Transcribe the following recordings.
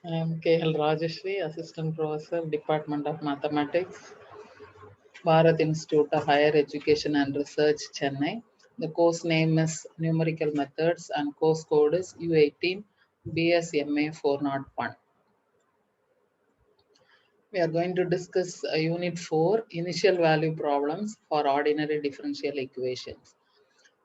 I am KL Rajeshri, Assistant Professor, Department of Mathematics, Bharat Institute of Higher Education and Research, Chennai. The course name is Numerical Methods and course code is U18 BSMA 401. We are going to discuss Unit 4, Initial Value Problems for Ordinary Differential Equations.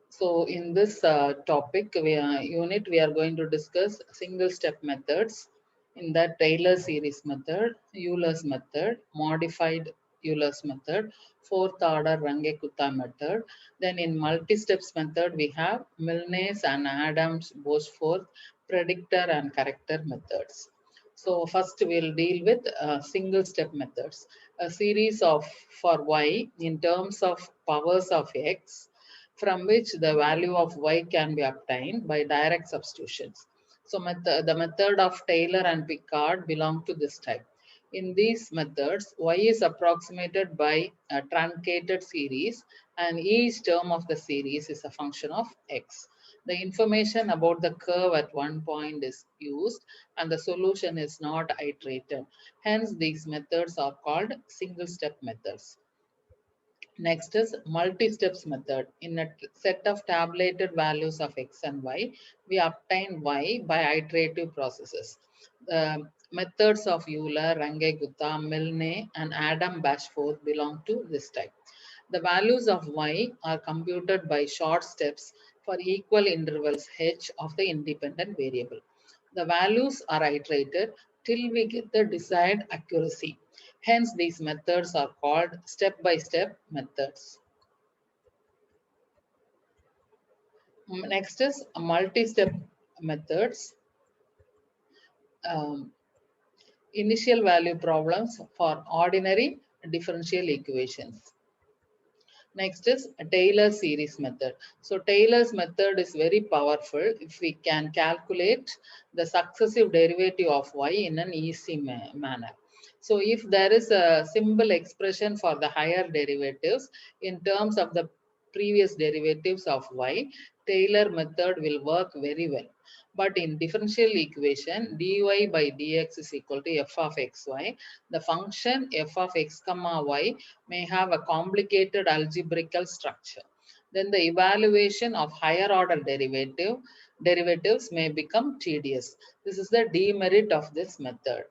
So in this topic, unit, we are going to discuss single step methods. In that, Taylor series method, Euler's method, modified Euler's method, fourth order Runge-Kutta method. Then in multi-steps method, we have Milne's and Adams-Bosforth predictor and corrector methods. So first we'll deal with single step methods. A series of for y in terms of powers of x from which the value of y can be obtained by direct substitutions. So the method of Taylor and Picard belong to this type. In these methods, y is approximated by a truncated series and each term of the series is a function of x. The information about the curve at one point is used and the solution is not iterated. Hence, these methods are called single step methods. Next is multi-steps method. In a set of tabulated values of x and y, we obtain y by iterative processes. The methods of Euler, Runge-Kutta, Milne, and Adam-Bashforth belong to this type. The values of y are computed by short steps for equal intervals h of the independent variable. The values are iterated till we get the desired accuracy. Hence, these methods are called step-by-step methods. Next is multi-step methods. Um, Initial value problems for ordinary differential equations. Next is Taylor series method. So Taylor's method is very powerful if we can calculate the successive derivative of y in an easy manner. So if there is a simple expression for the higher derivatives in terms of the previous derivatives of y, Taylor method will work very well. But in differential equation, dy by dx is equal to f of xy. The function f of x comma y may have a complicated algebraical structure. Then the evaluation of higher order derivatives may become tedious. This is the demerit of this method.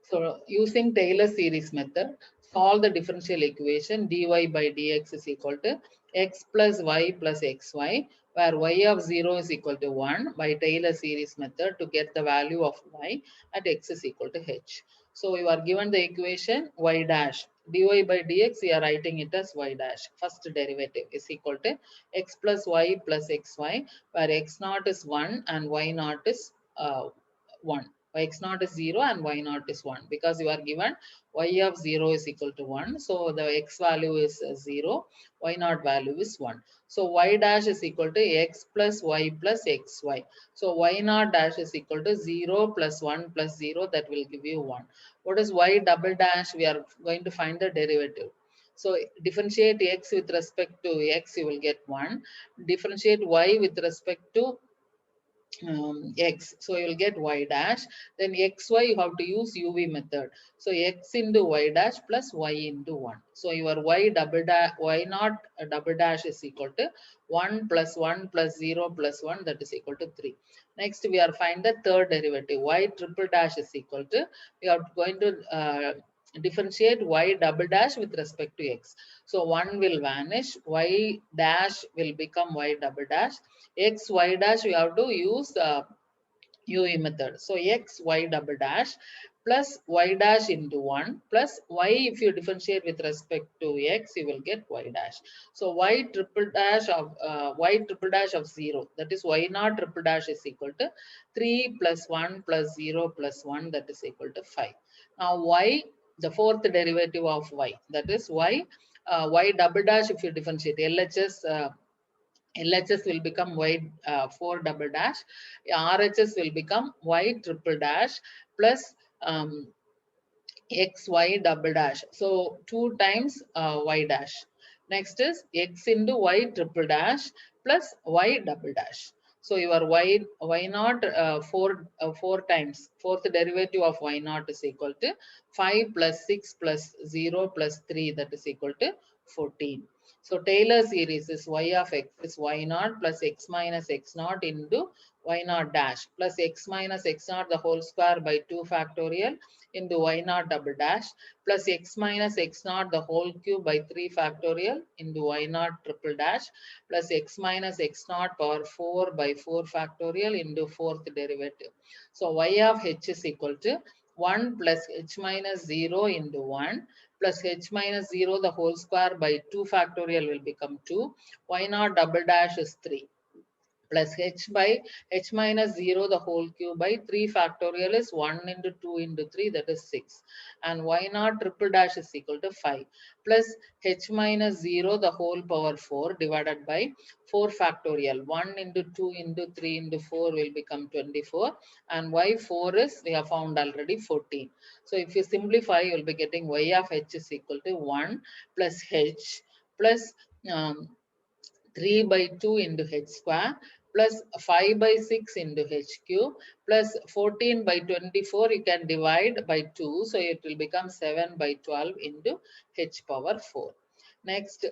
So using Taylor series method, solve the differential equation dy by dx is equal to x plus y plus xy, where y of 0 is equal to 1 by Taylor series method to get the value of y at x is equal to h. So you are given the equation y dash dy by dx, we are writing it as y dash. First derivative is equal to x plus y plus xy, where x naught is 1 and y naught is 1. X naught is 0 and y naught is 1 because you are given y of 0 is equal to 1. So the x value is 0, y naught value is 1. So y dash is equal to x plus y plus xy. So y naught dash is equal to 0 plus 1 plus 0, that will give you 1. What is y double dash? We are going to find the derivative. So differentiate x with respect to x, you will get 1. Differentiate y with respect to x, so you will get y dash. Then xy, you have to use uv method. So x into y dash plus y into 1. So your y double dash, y naught double dash is equal to 1 plus 1 plus 0 plus 1, that is equal to 3. Next we are find the third derivative. Y triple dash is equal to, we are going to differentiate y double dash with respect to x. So 1 will vanish, y dash will become y double dash, x y dash we have to use UE method. So x y double dash plus y dash into 1 plus y, if you differentiate with respect to x, you will get y dash. So y triple dash of 0, that is y naught triple dash is equal to 3 plus 1 plus 0 plus 1, that is equal to 5. Now y, the fourth derivative of y, that is y double dash, if you differentiate LHS will become y 4 double dash, RHS will become y triple dash plus xy double dash. So 2 times y dash. Next is x into y triple dash plus y double dash. So your y naught four times fourth derivative of y naught is equal to 5 plus 6 plus 0 plus 3, that is equal to 14. So Taylor series is y of x is y naught plus x minus x naught into y naught dash plus x minus x naught the whole square by 2 factorial into y naught double dash plus x minus x naught the whole cube by 3 factorial into y naught triple dash plus x minus x naught power 4 by 4 factorial into fourth derivative. So y of h is equal to 1 plus h minus 0 into 1 plus h minus 0 the whole square by 2 factorial will become 2. Y naught double dash is 3 plus h by h minus 0 the whole cube by 3 factorial is 1 into 2 into 3, that is 6, and y naught triple dash is equal to 5 plus h minus 0 the whole power 4 divided by 4 factorial. 1 into 2 into 3 into 4 will become 24, and y4 is we have found already 14. So if you simplify, you will be getting y of h is equal to 1 plus h plus 3 by 2 into h square plus 5 by 6 into h cube plus 14 by 24 you can divide by 2, so it will become 7 by 12 into h power 4. Next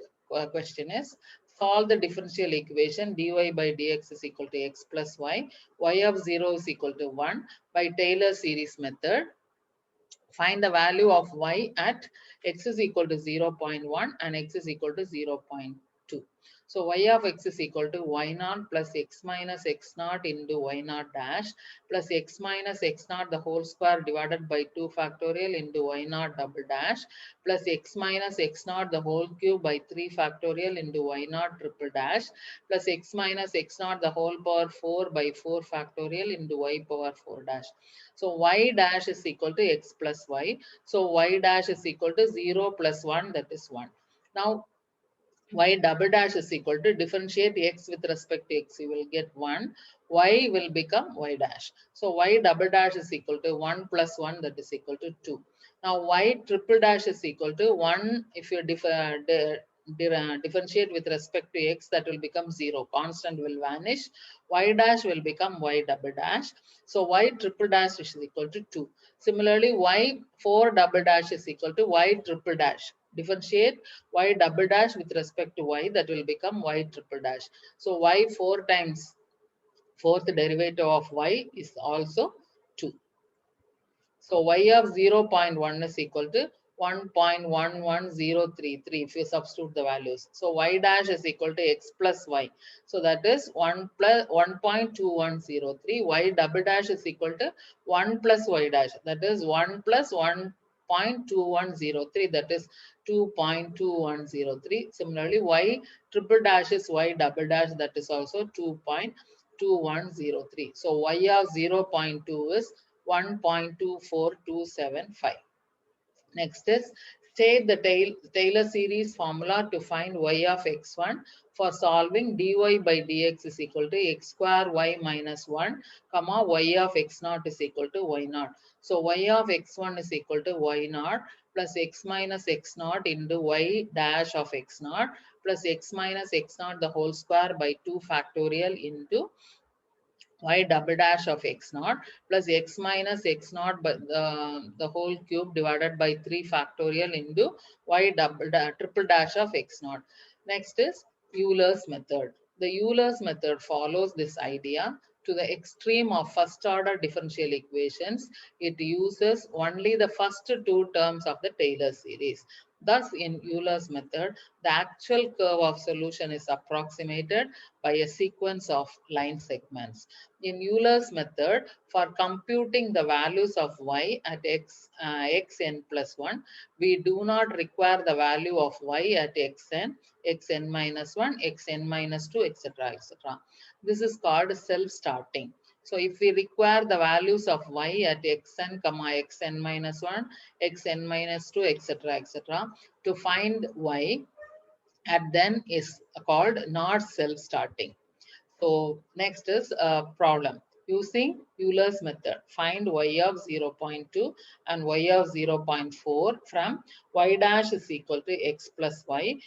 question is, solve the differential equation dy by dx is equal to x plus y of 0 is equal to 1 by Taylor series method. Find the value of y at x is equal to 0.1 and x is equal to 0.2. So y of x is equal to y naught plus x minus x naught into y naught dash plus x minus x naught the whole square divided by 2 factorial into y naught double dash plus x minus x naught the whole cube by 3 factorial into y naught triple dash plus x minus x naught the whole power 4 by 4 factorial into y power 4 dash. So y dash is equal to x plus y. So y dash is equal to 0 plus 1, that is 1. Now y double dash is equal to differentiate x with respect to x. You will get 1. Y will become y dash. So y double dash is equal to 1 plus 1, that is equal to 2. Now y triple dash is equal to 1. If you differentiate with respect to x, that will become 0. Constant will vanish. Y dash will become y double dash. So y triple dash is equal to 2. Similarly, y 4 double dash is equal to y triple dash. Differentiate y double dash with respect to y, that will become y triple dash. So y 4 times fourth derivative of y is also 2. So y of 0.1 is equal to 1.11033 if you substitute the values. So y dash is equal to x plus y. So that is 1 plus 1.2103. Y double dash is equal to 1 plus y dash. That is 1 plus 1.2103. That is 2.2103. Similarly, y triple dash is y double dash. That is also 2.2103. So y of 0.2 is 1.24275. Next is, state the Taylor series formula to find y of x1 for solving dy by dx is equal to x square y minus 1, comma y of x naught is equal to y naught. So y of x1 is equal to y naught plus x minus x naught into y dash of x naught plus x minus x naught the whole square by 2 factorial into y double dash of x naught plus x minus x naught but the whole cube divided by 3 factorial into y triple dash of x naught. Next is Euler's method. The Euler's method follows this idea to the extreme of first order differential equations. It uses only the first two terms of the Taylor series. Thus, in Euler's method, the actual curve of solution is approximated by a sequence of line segments. In Euler's method, for computing the values of y at xn plus 1, we do not require the value of y at xn, xn minus 1, xn minus 2, etc. etc. This is called self-starting. So if we require the values of y at xn, xn minus 1, xn minus 2, etc. etc. to find y at then is called not self-starting. So next is a problem. Using Euler's method, find y of 0.2 and y of 0.4 from y dash is equal to x plus y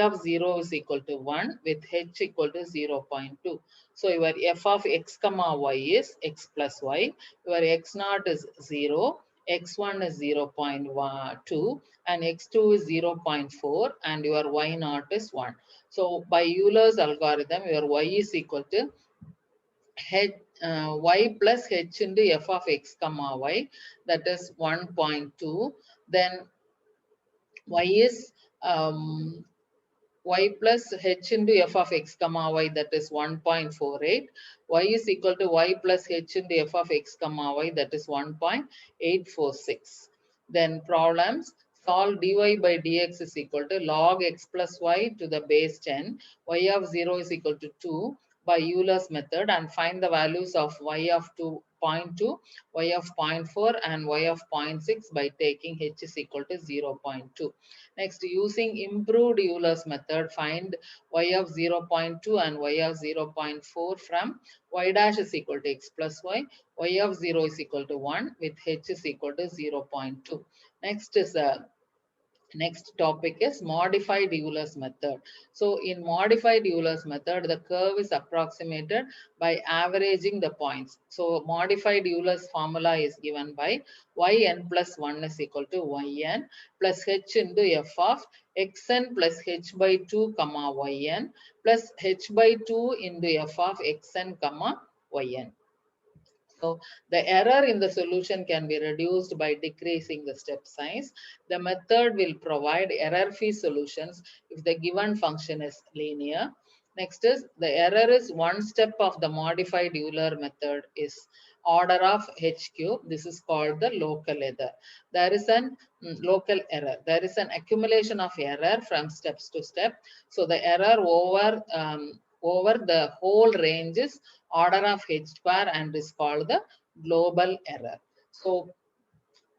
of 0 is equal to 1 with h equal to 0.2. So your f of x comma y is x plus y. Your x naught is 0, x1 is 0.2, and x2 is 0.4, and your y naught is 1. So by Euler's algorithm, your y is equal to h, y plus h into f of x comma y, that is 1.2. Then y is y plus h into f of x comma y, that is 1.48. Y is equal to y plus h into f of x comma y, that is 1.846. Then problems: solve dy by dx is equal to log x plus y to the base 10, y of 0 is equal to 2 by Euler's method, and find the values of y of 2.2, y of 0.4, and y of 0.6 by taking h is equal to 0.2. Next, using improved Euler's method, find y of 0.2 and y of 0.4 from y dash is equal to x plus y, y of 0 is equal to 1 with h is equal to 0.2. Next topic is modified Euler's method. So in modified Euler's method, the curve is approximated by averaging the points. So modified Euler's formula is given by yn plus 1 is equal to yn plus h into f of xn plus h by 2 comma yn plus h by 2 into f of xn comma yn. So the error in the solution can be reduced by decreasing the step size. The method will provide error-free solutions if the given function is linear. Next is the error is one step of the modified Euler method is order of h cube. This is called the local error. There is an local error. There is an accumulation of error from steps to step. So the error over the whole range is order of h square and is called the global error. So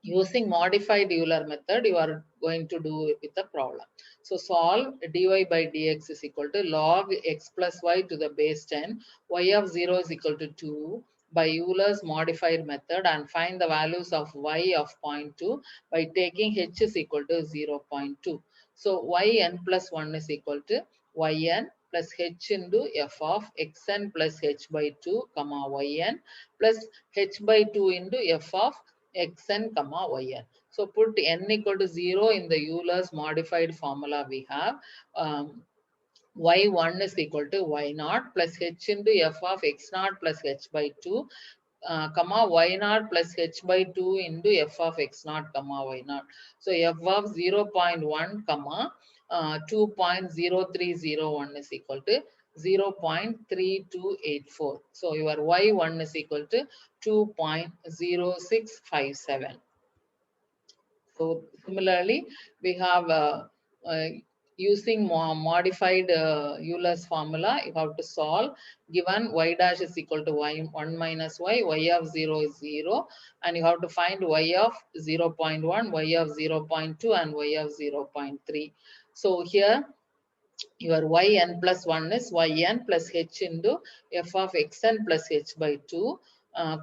using modified Euler method, you are going to do it with the problem. So solve dy by dx is equal to log x plus y to the base 10, y of 0 is equal to 2 by Euler's modified method, and find the values of y of 0.2 by taking h is equal to 0.2. So yn plus 1 is equal to yn plus h into f of xn plus h by 2 comma yn plus h by 2 into f of xn comma yn. So put n equal to 0 in the Euler's modified formula. We have y1 is equal to y naught plus h into f of x naught plus h by 2 comma y naught plus h by 2 into f of x naught comma y naught. So f of 0.1 comma 2.0301 is equal to 0.3284. So your y1 is equal to 2.0657. So similarly, we have using modified Euler's formula, you have to solve given y dash is equal to y1 minus y, y of 0 is 0, and you have to find y of 0.1, y of 0.2, and y of 0.3. So here your yn plus 1 is yn plus h into f of xn plus h by 2,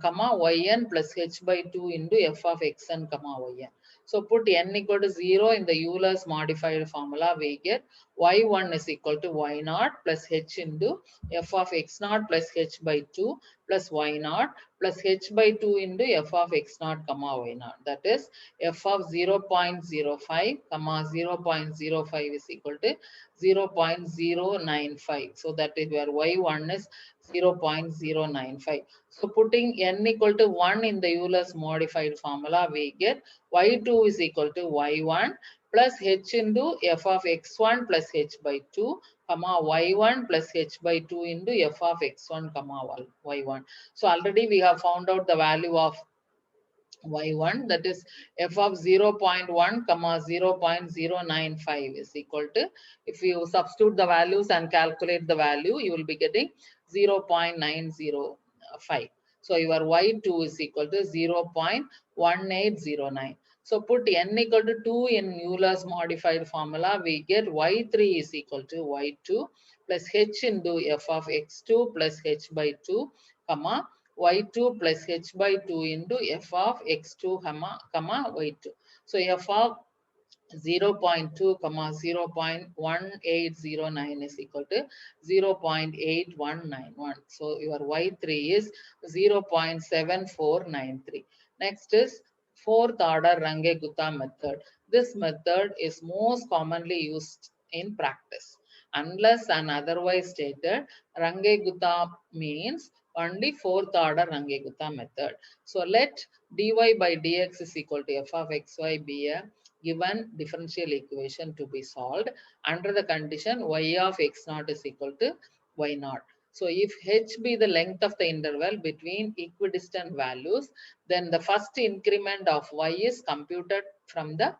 comma yn plus h by 2 into f of xn comma yn. So put n equal to 0 in the Euler's modified formula. We get y1 is equal to y naught plus h into f of x naught plus h by 2 plus y naught plus h by 2 into f of x naught comma y naught. That is f of 0.05 comma 0.05 is equal to 0.095. So that is where y1 is 0.095. So putting n equal to 1 in the Euler's modified formula, we get y2 is equal to y1 plus h into f of x1 plus h by 2 comma y1 plus h by 2 into f of x1 comma y1. So already we have found out the value of y1, that is f of 0.1 comma 0.095 is equal to, if you substitute the values and calculate the value, you will be getting 0.905. So your y2 is equal to 0.1809. So put n equal to 2 in Euler's modified formula. We get y3 is equal to y2 plus h into f of x2 plus h by 2 comma y2 plus h by 2 into f of x2 comma y2. So f of 0.2 comma 0.1809 is equal to 0.8191. So your y3 is 0.7493. Next is fourth order Runge-Gupta method. This method is most commonly used in practice. Unless and otherwise stated, Runge-Gupta means only fourth order Runge-Gupta method. So let dy by dx is equal to f of xy be a given differential equation to be solved under the condition y of x naught is equal to y naught. So if h be the length of the interval between equidistant values, then the first increment of y is computed from the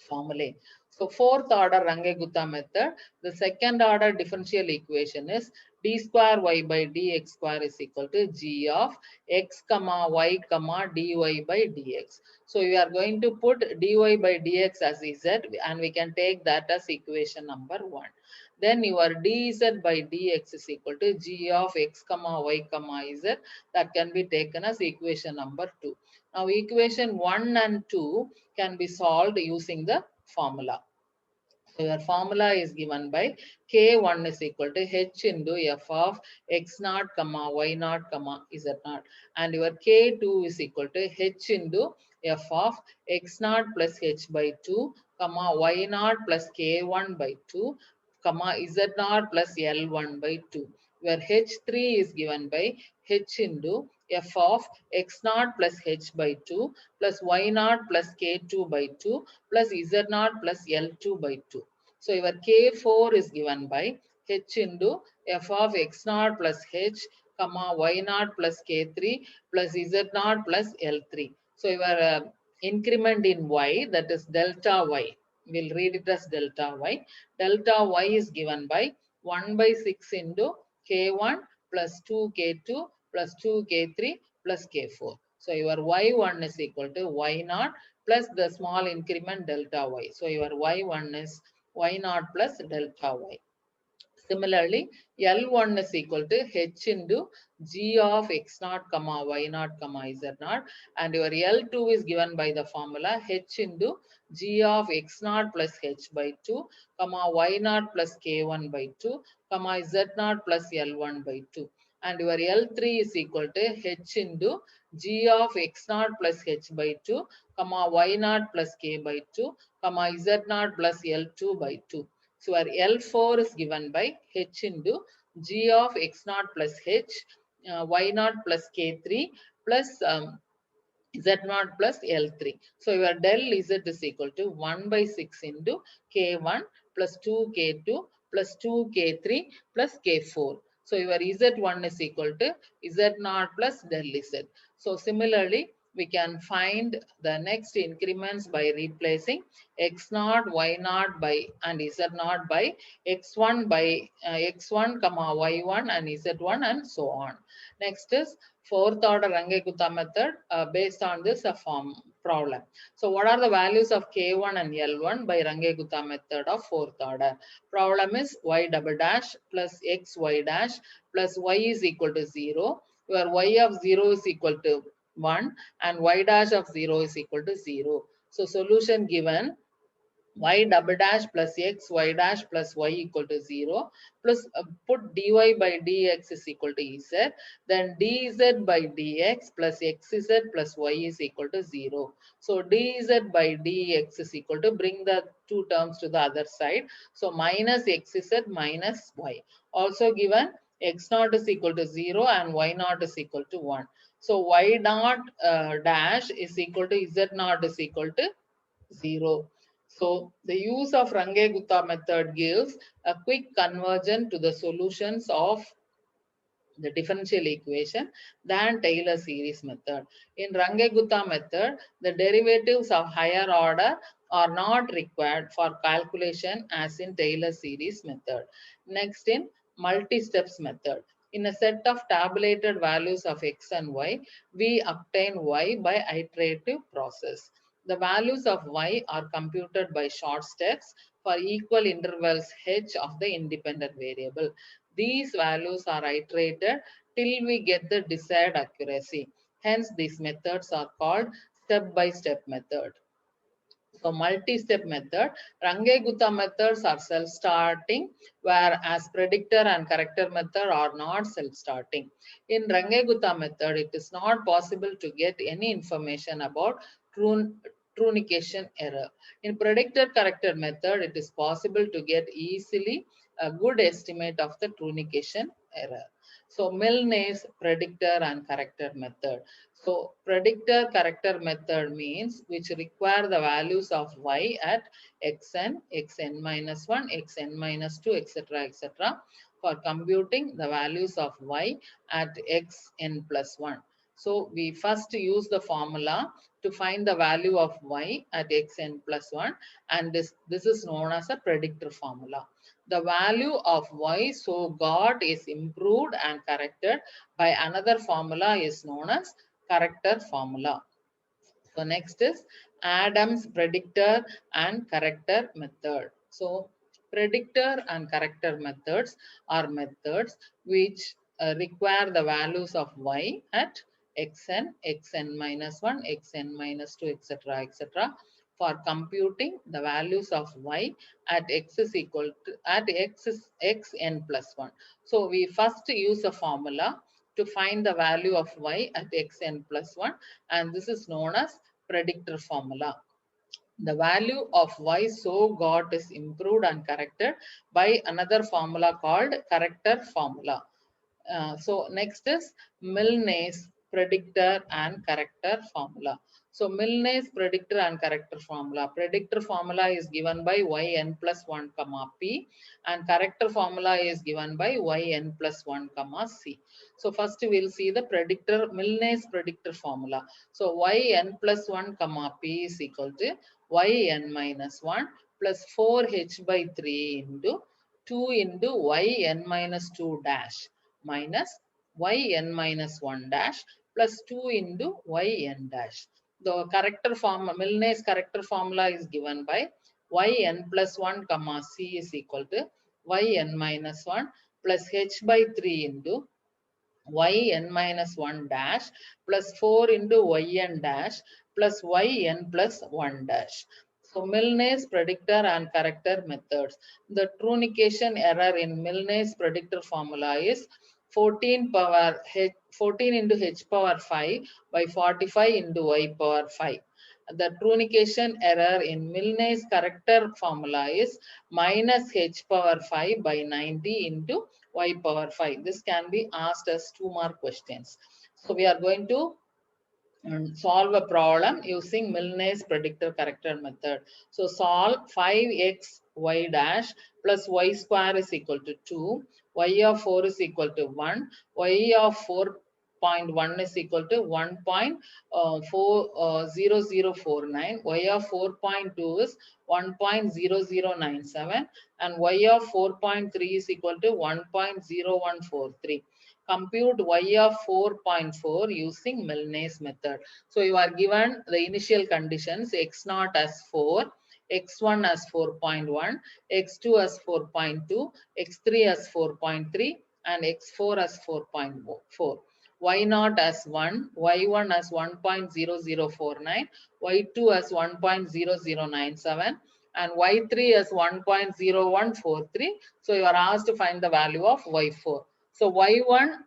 formulae. So fourth order Runge-Gupta method, the second order differential equation is d square y by dx square is equal to g of x comma y comma dy by dx. So we are going to put dy by dx as z and we can take that as equation number 1. Then your dz by dx is equal to g of x comma y comma z, that can be taken as equation number 2. Now equation 1 and 2 can be solved using the formula. So your formula is given by K1 is equal to H into F of X naught comma Y naught comma Z naught, and your K2 is equal to H into F of X naught plus H by 2 comma Y naught plus K1 by 2 comma Z naught plus L1 by 2. Where H3 is given by H into F of X naught plus H by 2 plus Y naught plus K2 by 2 plus Z naught plus L2 by 2. So your K4 is given by H into F of X naught plus H comma Y naught plus K3 plus Z naught plus L3. So your increment in Y, that is delta Y, we'll read it as delta Y. Delta Y is given by 1 by 6 into K1 plus 2K2 plus 2K3 plus K4. So your Y1 is equal to Y naught plus the small increment delta Y. So your Y1 is y naught plus delta y. Similarly, L1 is equal to H into G of X naught comma Y naught comma Z naught, and your L2 is given by the formula H into G of X naught plus H by 2 comma Y naught plus K1 by 2 comma Z naught plus L1 by 2, and your L3 is equal to H into G of X naught plus H by 2 comma Y naught plus K by 2 comma Z naught plus L2 by 2. So our L4 is given by H into G of X naught plus H, Y naught plus K3 plus Z naught plus L3. So your del Z is equal to 1 by 6 into K1 plus 2K2 plus 2K3 plus K4. So your Z1 is equal to Z naught plus del Z. So similarly, we can find the next increments by replacing X naught, Y naught by and Z naught by X1 by X1 comma Y1 and Z1 and so on. Next is fourth order Runge-Gupta method based on this form problem. So what are the values of K1 and L1 by Runge-Gupta method of fourth order? Problem is y double dash plus x y dash plus y is equal to 0, where y of 0 is equal to 1 and y dash of 0 is equal to 0. So solution given y double dash plus x y dash plus y equal to 0 plus put dy by dx is equal to z, then dz by dx plus xz plus y is equal to 0. So dz by dx is equal to, bring the two terms to the other side, so minus xz minus y. Also given x naught is equal to 0 and y naught is equal to 1. So y naught dash is equal to z naught is equal to 0. So the use of Runge-Gupta method gives a quick conversion to the solutions of the differential equation than Taylor series method. In Runge-Gupta method, the derivatives of higher order are not required for calculation as in Taylor series method. Next, in multi-steps method. In a set of tabulated values of x and y, we obtain y by iterative process. The values of y are computed by short steps for equal intervals h of the independent variable. These values are iterated till we get the desired accuracy. Hence, these methods are called step-by-step method. So multi-step method, Range-Gupta methods are self-starting, whereas predictor and corrector method are not self-starting. In Range-Gupta method, it is not possible to get any information about trunication error. In predictor corrector method, it is possible to get easily a good estimate of the trunication error. So Milne's predictor and corrector method. So predictor corrector method means which require the values of y at xn, xn minus 1, xn minus 2, etc., etc. for computing the values of y at xn plus 1. So we first use the formula to find the value of y at xn plus 1, and this is known as a predictor formula. The value of y so got is improved and corrected by another formula is known as corrector formula. So next is Adams predictor and corrector method. So predictor and corrector methods are methods which require the values of y at xn, xn minus 1, xn minus 2, etc., etc. for computing the values of y at x is equal to at x is xn plus 1. So we first use a formula to find the value of y at xn plus 1, and this is known as predictor formula. The value of y so got is improved and corrected by another formula called corrector formula. So next is Milne's predictor and corrector formula. So Milne's predictor and corrector formula. Predictor formula is given by yn plus 1 comma p, and corrector formula is given by yn plus 1 comma c. So first we'll see the predictor, Milne's predictor formula. So yn plus 1 comma p is equal to yn minus 1 plus 4h by 3 into 2 into yn minus 2 dash minus yn minus 1 dash plus 2 into yn dash. The corrector form, Milne's corrector formula is given by yn plus 1 comma c is equal to yn minus 1 plus h by 3 into yn minus 1 dash plus 4 into yn dash plus yn plus 1 dash. So Milne's predictor and corrector methods. The trunication error in Milne's predictor formula is 14 into h power 5 by 45 into y power 5. The trunication error in Milne's corrector formula is minus h power 5 by 90 into y power 5. This can be asked as 2 mark questions. So we are going to solve a problem using Milne's predictor corrector method. So solve 5x y dash plus y square is equal to 2, y of 4 is equal to 1, y of 4.1 is equal to 1.40049, y of 4.2 is 1.0097, and y of 4.3 is equal to 1.0143. Compute y of 4.4 using Milne's method. So you are given the initial conditions x0 as 4, x1 as 4.1, x2 as 4.2, x3 as 4.3, and x4 as 4.4. y0 as 1, y1 as 1.0049, y2 as 1.0097, and y3 as 1.0143. So you are asked to find the value of y4. So y1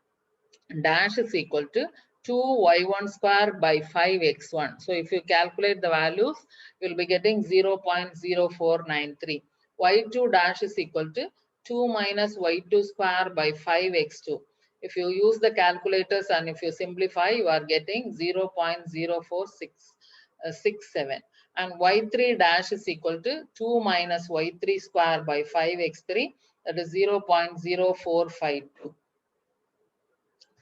dash is equal to 2y1 square by 5x1. So if you calculate the values, you will be getting 0.0493. y2 dash is equal to 2 minus y2 square by 5x2. If you use the calculators and if you simplify, you are getting 0.04667. And y3 dash is equal to 2 minus y3 square by 5x3, that is 0.0452.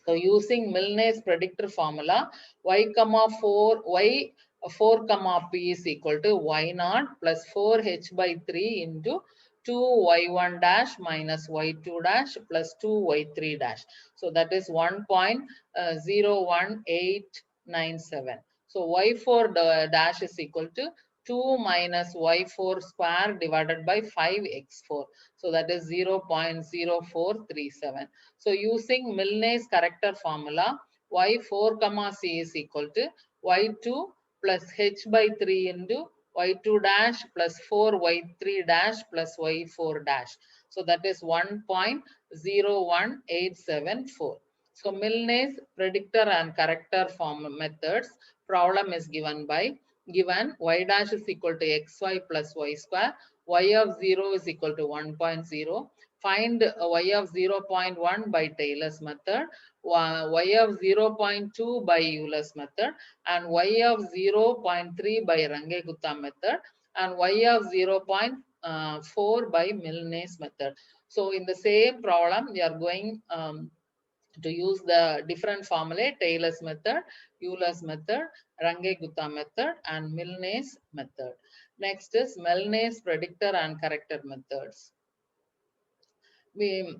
So using Milne's predictor formula, y comma 4 comma p is equal to y0 plus 4h by 3 into 2y1 dash minus y2 dash plus 2y3 dash. So that is 1.01897. So y4 dash is equal to 2 minus y4 square divided by 5x4. So that is 0.0437. So using Milne's corrector formula, y4 comma c is equal to y2 plus h by 3 into y2 dash plus 4 y3 dash plus y4 dash. So that is 1.01874. So Milne's predictor and corrector form methods problem is given y dash is equal to xy plus y square, y of 0 is equal to 1.0. Find y of 0.1 by Taylor's method, y of 0.2 by Euler's method, and y of 0.3 by Runge-Gupta method, and y of 0.4 by Milne's method. So in the same problem, we are going to use the different formulae: Taylor's method, Euler's method, Runge-Gupta method, and Milne's method. Next is Milne's predictor and corrector methods. We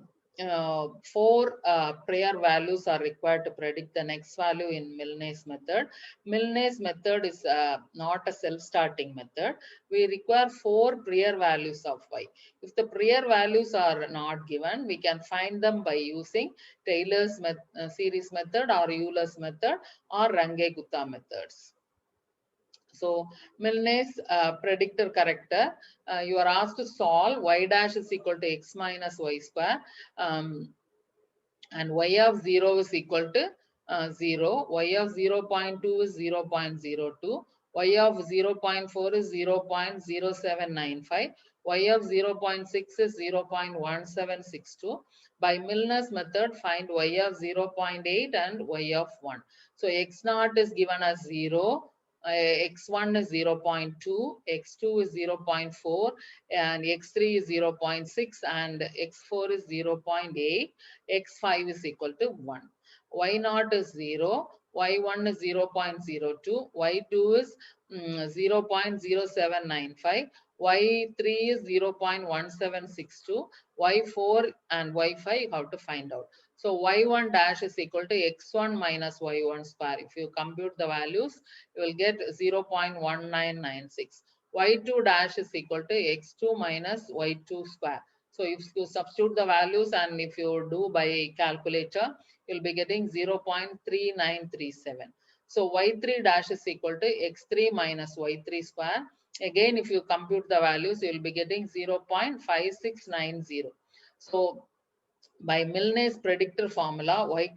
four prior values are required to predict the next value in Milne's method. Milne's method is not a self-starting method. We require four prior values of y. If the prior values are not given, we can find them by using Taylor's series method or Euler's method or Runge-Gupta methods. So Milne's predictor corrector, you are asked to solve y dash is equal to x minus y square, and y of 0 is equal to 0, y of 0.2 is 0.02, y of 0.4 is 0.0795, y of 0.6 is 0.1762. By Milner's method, find y of 0.8 and y of 1. So x naught is given as 0, x1 is 0.2, x2 is 0.4, and x3 is 0.6, and x4 is 0.8, x5 is equal to 1. Y naught is 0, y1 is 0.02, y2 is 0.0795, y3 is 0.1762, y4 and y5 you have to find out. So y1 dash is equal to x1 minus y1 square. If you compute the values, you will get 0.1996. y2 dash is equal to x2 minus y2 square. So if you substitute the values and if you do by calculator, you'll be getting 0.3937. So y3 dash is equal to x3 minus y3 square. Again, if you compute the values, you will be getting 0.5690. So by Milne's predictor formula, y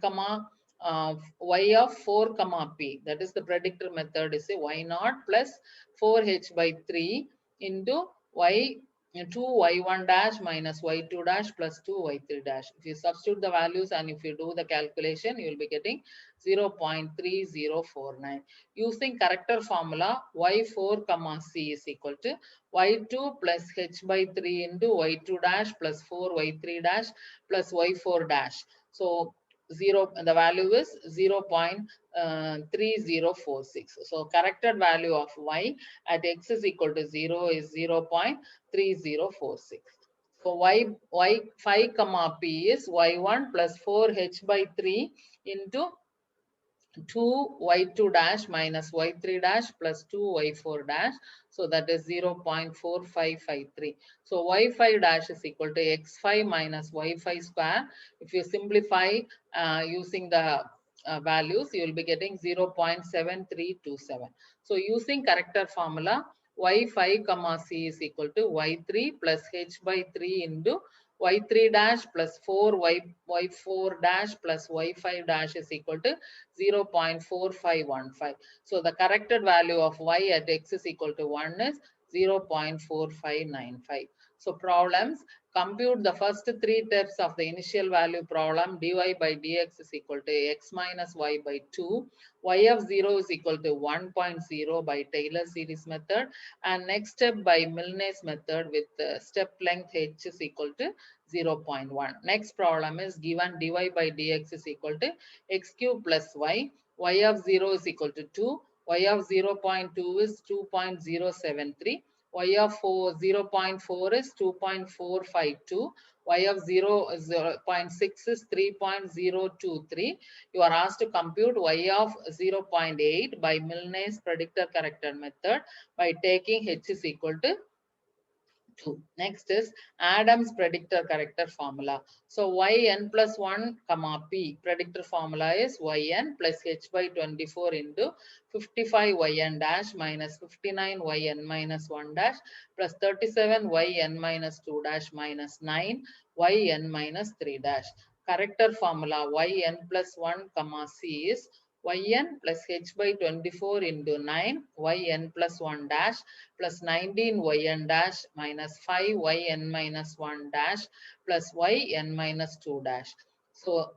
of 4 comma p, that is the predictor method, is a y naught plus 4h by 3 into y 2 y1 dash minus y2 dash plus 2 y3 dash. If you substitute the values and if you do the calculation, you will be getting 0.3049. Using corrector formula, y4 comma c is equal to y2 plus h by 3 into y2 dash plus 4 y3 dash plus y4 dash. So the value is 0.3046. So corrected value of y at x is equal to 0 is 0.3046. So y5 comma p is y1 plus 4h by 3 into 2 y2 dash minus y3 dash plus 2 y4 dash. So that is 0.4553. So y5 dash is equal to x5 minus y5 square. If you simplify using the values, you will be getting 0.7327. So using corrector formula, y5 comma c is equal to y3 plus h by 3 into y3 dash plus 4 y4 dash plus y5 dash is equal to 0.4515. So the corrected value of y at x is equal to 1 is 0.4595. So problems: compute the first three steps of the initial value problem. Dy by dx is equal to x minus y by 2. Y of 0 is equal to 1.0 by Taylor series method. And next step by Milne's method with step length h is equal to 0.1. Next problem is given dy by dx is equal to x cube plus y. Y of 0 is equal to 2. Y of 0.2 is 2.073. Y of 0.4 is 2.452. Y of 0.6 is 3.023. You are asked to compute y of 0.8 by Milne's predictor corrector method by taking h is equal to 2. Next is Adams predictor corrector formula. So yn plus 1 comma p predictor formula is yn plus h by 24 into 55 yn dash minus 59 yn minus 1 dash plus 37 yn minus 2 dash minus 9 yn minus 3 dash. Corrector formula yn plus 1 comma c is yn plus h by 24 into 9 yn plus 1 dash plus 19 yn dash minus 5 yn minus 1 dash plus yn minus 2 dash. So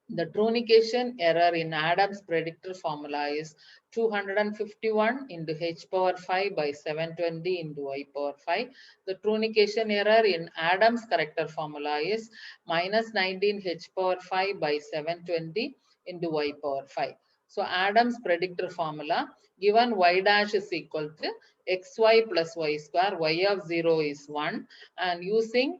the trunication error in Adams predictor formula is 251 into h power 5 by 720 into y power 5. The trunication error in Adams corrector formula is minus 19 h power 5 by 720 into y power 5. So Adams predictor formula, given y dash is equal to xy plus y square, y of 0 is 1, and using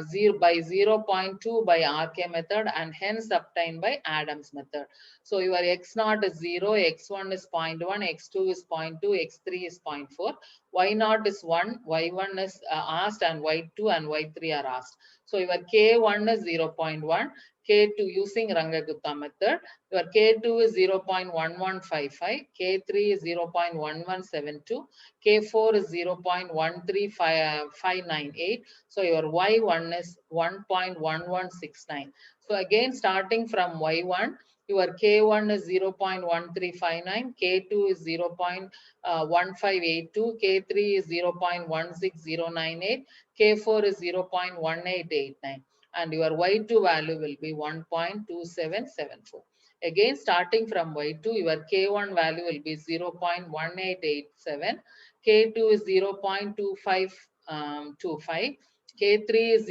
0 by 0.2 by RK method and hence obtained by Adams method. So your x0 is 0, x1 is 0.1, x2 is 0.2, x3 is 0.4, y0 is 1, y1 is asked, and y2 and y3 are asked. So your k1 is 0.1, k2 using Rangagupta method, your k2 is 0.1155, k3 is 0.1172, k4 is 0.135598. So your y1 is 1.1169. So again, starting from y1, your k1 is 0.1359, k2 is 0.1582, k3 is 0.16098, k4 is 0.1889, and your y2 value will be 1.2774. Again, starting from y2, your k1 value will be 0.1887, k2 is 0.2525, k3 is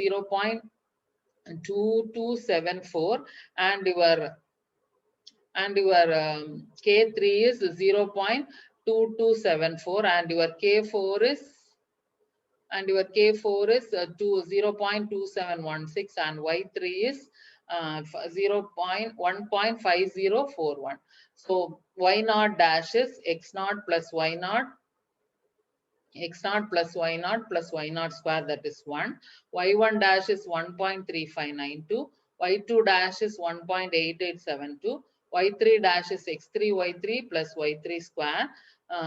0.2274, and your k3 is 0.2274, and your k4 is 0.2716, and y3 is 1.5041. So y0 dash is x0 plus y0, x0 plus y0 plus y0 square, that is 1. y1 dash is 1.3592, y2 dash is 1.8872, y3 dash is x3 y3 plus y3 square.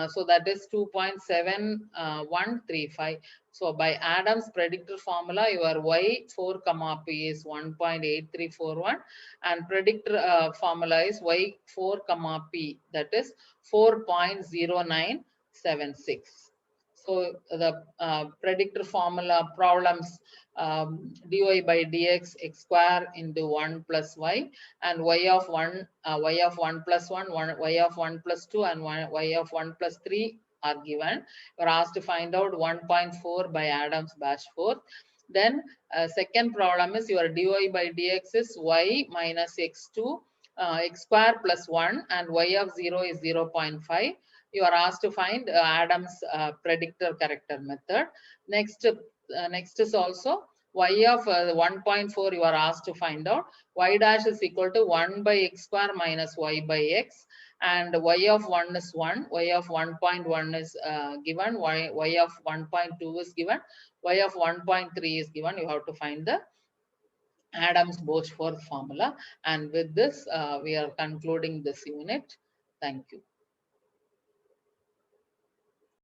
So that is 2.7135. So by Adams predictor formula, your y4 comma p is 1.8341, and predictor formula is y4 comma p, that is 4.0976. So the predictor formula problems, dy by dx x square into 1 plus y, and y of 1 plus 1, y of 1 plus 2, and y of 1 plus 3 are given. You are asked to find out 1.4 by Adams Bashforth. Then second problem is your dy by dx is y minus x2 x square plus 1, and y of 0 is 0.5. You are asked to find Adams predictor corrector method. Next is also y of 1.4. You are asked to find out y dash is equal to 1 by x square minus y by x, and y of 1 is 1, y of 1.1 is given, y of 1.2 is given, y of 1.3 is given. You have to find the Adams-Bashforth formula. And with this, we are concluding this unit. Thank you.